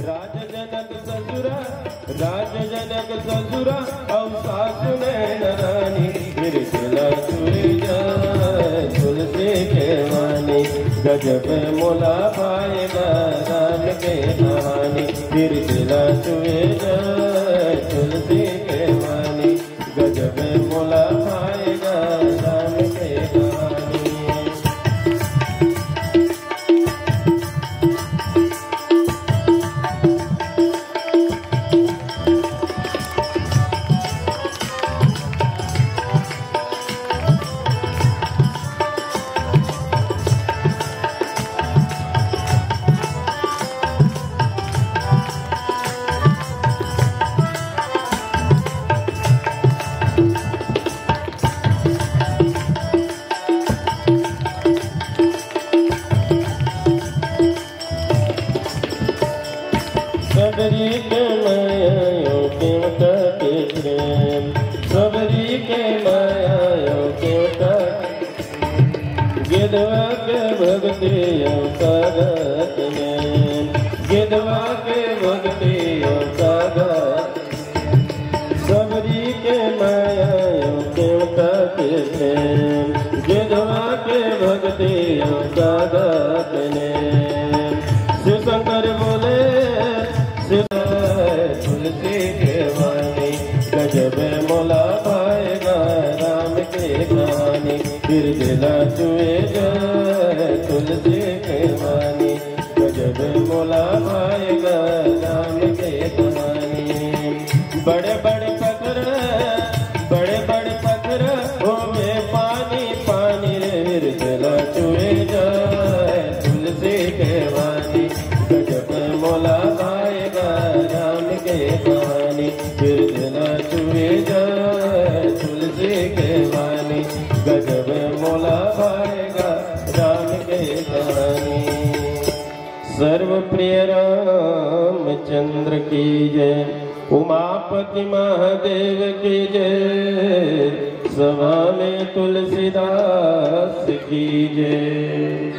राज जनक ससुरा राज जनक ससुरा अब सासु नैनरानी फिर चला चुए तुलसी के वानी गजब मोला पाएगा राम के कहानी फिर चला चुए तुलसी के वानी गजब मोला पाएगा राम के कहानी। सबरी के मायाओं के काटे प्रेम सबरी के मायाओं के काटे गिदवा के भक्तियों का गात में गिदवा के भक्तियों का गात सबरी के मायाओं के काटे प्रेम गिदवा के भक्तियों का गात में शिव शंकर बोले तुलसी के वानी गजब मोला पाएगा राम के कहानी फिर दिला चुए तुलसी के वानी गजब मोला पाएगा राम के कहानी। बड़े बड़े पत्थर हो में पानी पानी रे दिला चुए तुलसी के वानी गजब मोला पाएगा राम के कहानी फिर दिला चुए तुलसी के वानी गजब मोला पाएगा राम के कहानी। सर्व प्रिय रामचंद्र की जय उमापति महादेव की जय सभा में तुलसीदास की जय।